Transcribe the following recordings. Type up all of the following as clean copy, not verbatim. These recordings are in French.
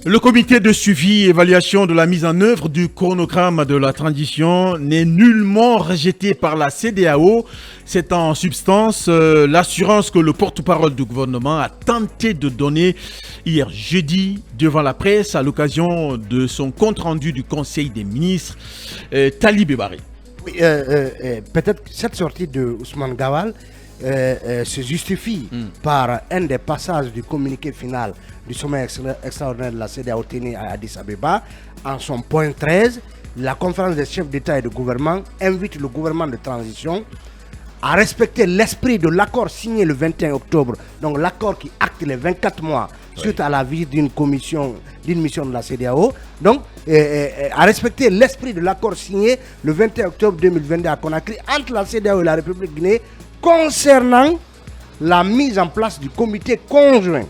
Le comité de suivi et évaluation de la mise en œuvre du chronogramme de la transition n'est nullement rejeté par la CEDEAO. C'est en substance l'assurance que le porte-parole du gouvernement a tenté de donner hier jeudi devant la presse à l'occasion de son compte-rendu du Conseil des ministres, Talib Barry. Oui, peut-être que cette sortie de Ousmane Gawal se justifie par un des passages du communiqué final du sommet extraordinaire de la CEDEAO tenu à Addis Abeba. En son point 13, la conférence des chefs d'État et de gouvernement invite le gouvernement de transition à respecter l'esprit de l'accord signé le 21 octobre, donc l'accord qui acte les 24 mois suite à la visite d'une mission de la CEDEAO, donc à respecter l'esprit de l'accord signé le 21 octobre 2022 à Conakry entre la CEDEAO et la République de Guinée concernant la mise en place du comité conjoint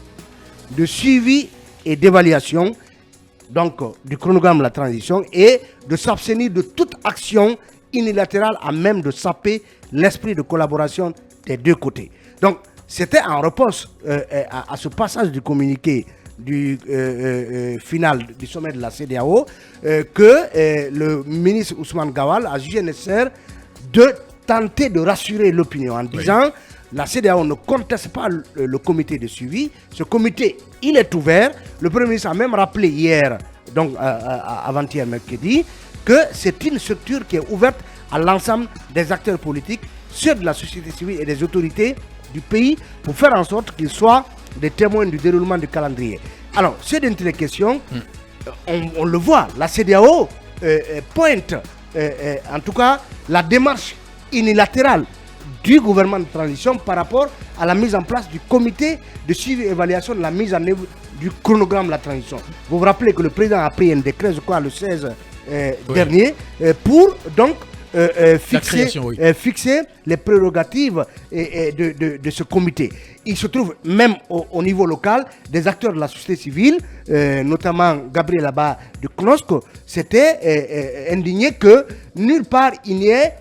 de suivi et d'évaluation donc du chronogramme de la transition et de s'abstenir de toute action unilatérale à même de saper l'esprit de collaboration des deux côtés. Donc c'était en réponse à ce passage du communiqué du final du sommet de la CEDEAO que le ministre Ousmane Gawal a jugé nécessaire de tenter de rassurer l'opinion en disant la CEDEAO ne conteste pas le comité de suivi. Ce comité, il est ouvert. Le Premier ministre a même rappelé hier, donc avant-hier mercredi, que c'est une structure qui est ouverte à l'ensemble des acteurs politiques, ceux de la société civile et des autorités du pays, pour faire en sorte qu'ils soient des témoins du déroulement du calendrier. Alors, c'est d'une des questions, on le voit, la CEDEAO pointe, en tout cas, la démarche unilatérale du gouvernement de transition par rapport à la mise en place du comité de suivi et évaluation de la mise en œuvre du chronogramme de la transition. Vous vous rappelez que le président a pris un décret, je crois, le 16 dernier, pour donc fixer les prérogatives de ce comité. Il se trouve même au niveau local, des acteurs de la société civile, notamment Gabriel Abba de CNOSC, s'était indigné que nulle part il n'y ait,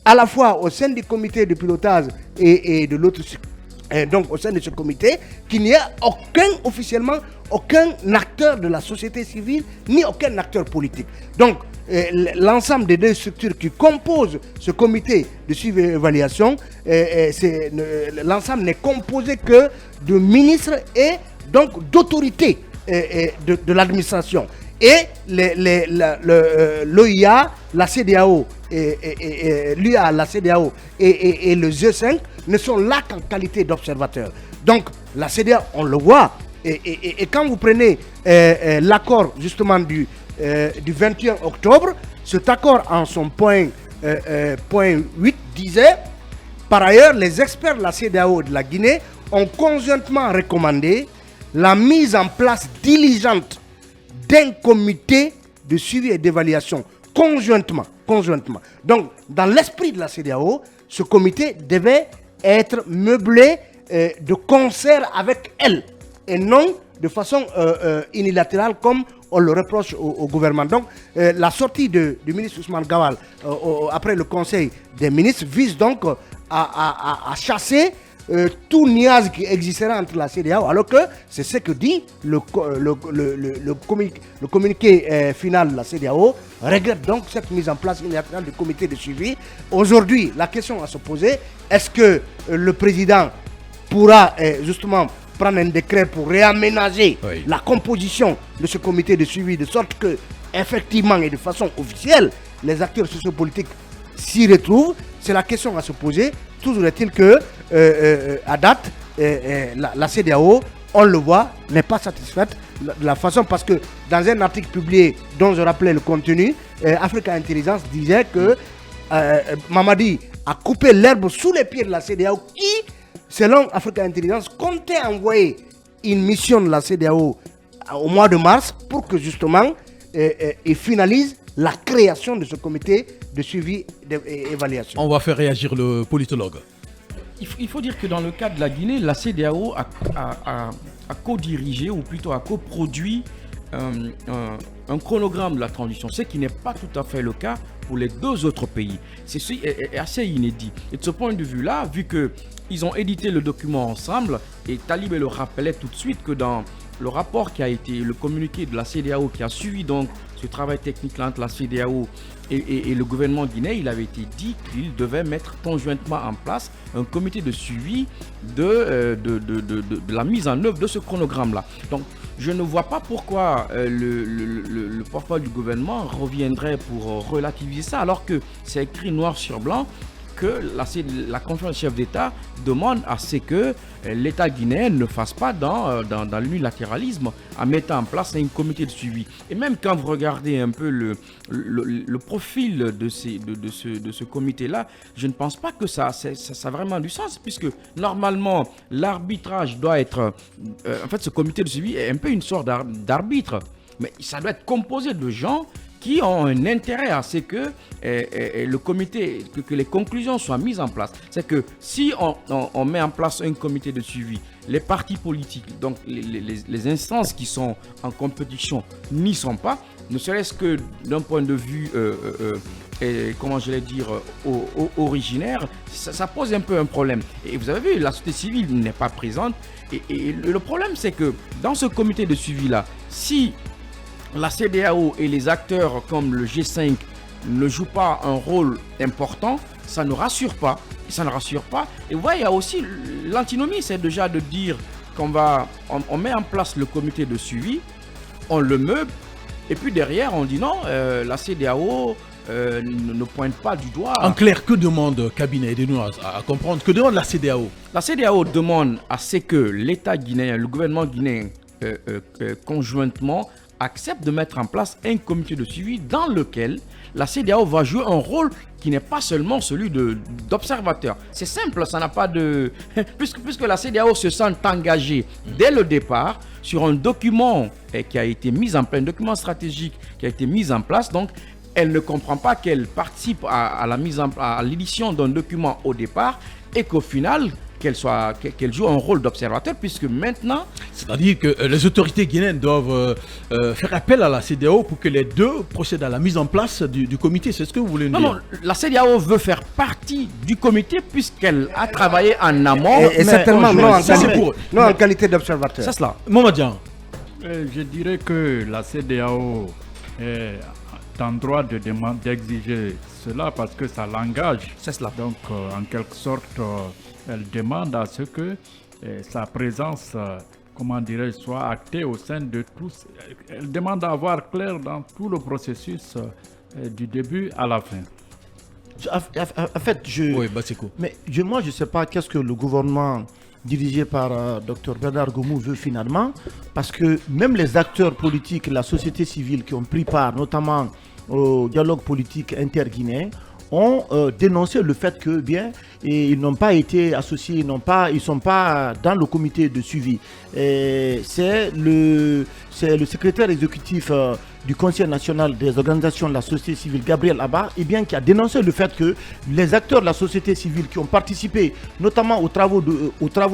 à la fois au sein du comité de pilotage et de l'autre, donc au sein de ce comité, qu'il n'y ait officiellement aucun acteur de la société civile ni aucun acteur politique. Donc l'ensemble des deux structures qui composent ce comité de suivi et évaluation, l'ensemble n'est composé que de ministres et donc d'autorités de l'administration. Et l'OIA, la CEDEAO, l'UA, la CEDEAO et le G5 ne sont là qu'en qualité d'observateurs. Donc la CEDEAO, on le voit, et quand vous prenez l'accord justement du 21 octobre, cet accord en son point 8 disait: par ailleurs, les experts de la CEDEAO et de la Guinée ont conjointement recommandé la mise en place diligente d'un comité de suivi et d'évaluation conjointement. Donc, dans l'esprit de la CEDEAO, ce comité devait être meublé de concert avec elle et non de façon unilatérale comme on le reproche au gouvernement. Donc, la sortie du ministre Ousmane Gawal après le Conseil des ministres vise donc à chasser tout niage qui existera entre la CEDEAO, alors que c'est ce que dit le communiqué final de la CEDEAO, regrette donc cette mise en place unilatérale du comité de suivi. Aujourd'hui, la question à se poser, est-ce que le président pourra justement prendre un décret pour réaménager la composition de ce comité de suivi, de sorte que, effectivement et de façon officielle, les acteurs sociopolitiques s'y retrouvent? C'est la question à se poser. Toujours est-il que, à date, la CEDEAO, on le voit, n'est pas satisfaite de la façon, parce que dans un article publié dont je rappelais le contenu, Africa Intelligence disait que Mamadi a coupé l'herbe sous les pieds de la CEDEAO qui, selon Africa Intelligence, comptait envoyer une mission de la CEDEAO au mois de mars pour que justement il finalise la création de ce comité de suivi et évaluation. On va faire réagir le politologue. Il faut dire que dans le cas de la Guinée, la CEDEAO a co-dirigé, ou plutôt a coproduit un chronogramme de la transition, ce qui n'est pas tout à fait le cas pour les deux autres pays. C'est assez inédit. Et de ce point de vue-là, vu qu'ils ont édité le document ensemble, et Talib le rappelait tout de suite que dans le rapport qui a été, le communiqué de la CEDEAO qui a suivi donc ce travail technique entre la CEDEAO et le gouvernement guinéen, il avait été dit qu'il devait mettre conjointement en place un comité de suivi de la mise en œuvre de ce chronogramme-là. Donc, je ne vois pas pourquoi le porte-parole du gouvernement reviendrait pour relativiser ça, alors que c'est écrit noir sur blanc que la conférence chef d'État demande à ce que l'État guinéen ne fasse pas dans l'unilatéralisme en mettant en place un comité de suivi. Et même quand vous regardez un peu le profil de ce comité-là, je ne pense pas que ça a vraiment du sens, puisque normalement l'arbitrage doit être... en fait, ce comité de suivi est un peu une sorte d'arbitre, mais ça doit être composé de gens qui ont un intérêt à ce que le comité, que les conclusions soient mises en place. C'est que si on met en place un comité de suivi, les partis politiques, donc les instances qui sont en compétition n'y sont pas, ne serait-ce que d'un point de vue, comment je vais dire, originaire, ça pose un peu un problème. Et vous avez vu, la société civile n'est pas présente. Et le problème, c'est que dans ce comité de suivi-là, si la CEDEAO et les acteurs comme le G5 ne jouent pas un rôle important, ça ne rassure pas. Et vous voyez, il y a aussi l'antinomie, c'est déjà de dire qu'on on met en place le comité de suivi, on le meuble, et puis derrière on dit non, la CEDEAO ne pointe pas du doigt. En clair, que demande Cabinet de nous à comprendre? Que demande la CEDEAO? La CEDEAO demande à ce que l'État guinéen, le gouvernement guinéen, conjointement, accepte de mettre en place un comité de suivi dans lequel la CEDEAO va jouer un rôle qui n'est pas seulement celui d'observateur. C'est simple, ça n'a pas de... Puisque la CEDEAO se sent engagée dès le départ sur un document qui a été mis en place, un document stratégique qui a été mis en place, donc elle ne comprend pas qu'elle participe à l'édition d'un document au départ et qu'au final, qu'elle joue un rôle d'observateur, puisque maintenant... C'est-à-dire que les autorités guinéennes doivent faire appel à la CEDEAO pour que les deux procèdent à la mise en place du comité. C'est ce que vous voulez nous dire? Non, la CEDEAO veut faire partie du comité puisqu'elle a travaillé en amont. Et certainement non en qualité d'observateur. C'est cela. Mamadian. Je dirais que la CEDEAO est en droit d'exiger cela parce que ça l'engage. C'est cela. Donc, en quelque sorte, elle demande à ce que sa présence, comment dirais-je, soit actée au sein de tous. Elle demande à avoir clair dans tout le processus du début à la fin. En fait, Oui, Basseko. mais moi, je ne sais pas qu'est-ce que le gouvernement dirigé par Dr Bernard Goumou veut finalement, parce que même les acteurs politiques, la société civile qui ont pris part, notamment au dialogue politique interguinéen, ont dénoncé le fait que ils n'ont pas été associés, ils ne sont pas dans le comité de suivi. C'est le secrétaire exécutif du Conseil national des organisations de la société civile, Gabriel Abba, qui a dénoncé le fait que les acteurs de la société civile qui ont participé notamment aux travaux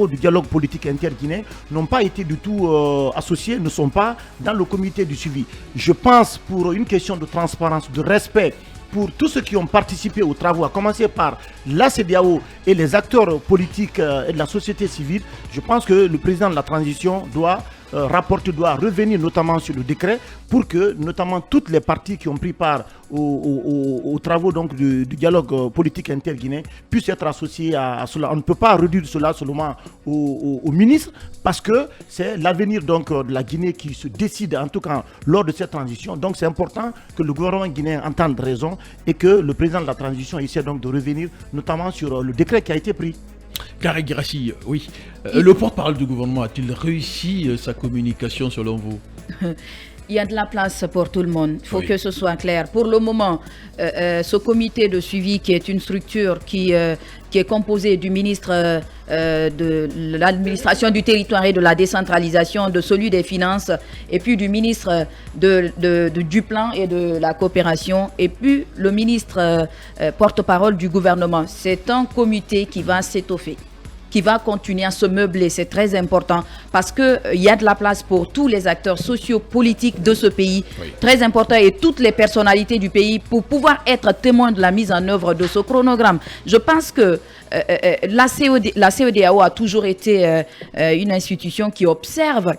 du dialogue politique interguinéen n'ont pas été du tout associés, ne sont pas dans le comité du suivi. Je pense, pour une question de transparence, de respect pour tous ceux qui ont participé aux travaux, à commencer par la CEDEAO et les acteurs politiques et de la société civile, je pense que le président de la transition doit revenir notamment sur le décret pour que notamment toutes les parties qui ont pris part aux travaux donc, du dialogue politique interguinéen puissent être associées à cela. On ne peut pas réduire cela seulement au ministre parce que c'est l'avenir donc de la Guinée qui se décide en tout cas lors de cette transition. Donc c'est important que le gouvernement guinéen entende raison et que le président de la transition essaie donc de revenir notamment sur le décret qui a été pris. Gary Grassi, oui. Le porte-parole du gouvernement a-t-il réussi sa communication selon vous? Il y a de la place pour tout le monde. Il faut que ce soit clair. Pour le moment, ce comité de suivi qui est une structure qui est composée du ministre de l'administration du territoire et de la décentralisation, de celui des finances, et puis du ministre du plan et de la coopération, et puis le ministre porte-parole du gouvernement. C'est un comité qui va s'étoffer. qui va continuer à se meubler. C'est très important parce qu'il y a de la place pour tous les acteurs sociopolitiques de ce pays, très important, et toutes les personnalités du pays pour pouvoir être témoins de la mise en œuvre de ce chronogramme. Je pense que la CEDEAO a toujours été une institution qui observe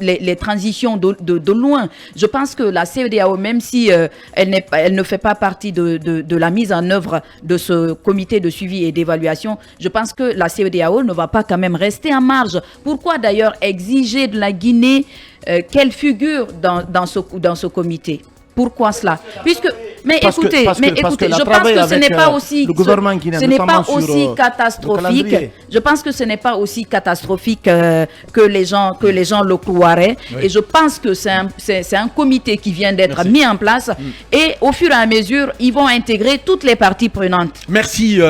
les transitions de loin. Je pense que la CEDEAO, même si elle ne fait pas partie de la mise en œuvre de ce comité de suivi et d'évaluation, je pense que la CEDEAO ne va pas quand même rester en marge. Pourquoi d'ailleurs exiger de la Guinée qu'elle figure dans ce comité? Pourquoi cela? Écoutez, je pense que ce n'est pas aussi, catastrophique. Je pense que ce n'est pas aussi catastrophique que les gens le croiraient. Oui. Et je pense que c'est un comité qui vient d'être mis en place. Et au fur et à mesure, ils vont intégrer toutes les parties prenantes. Merci,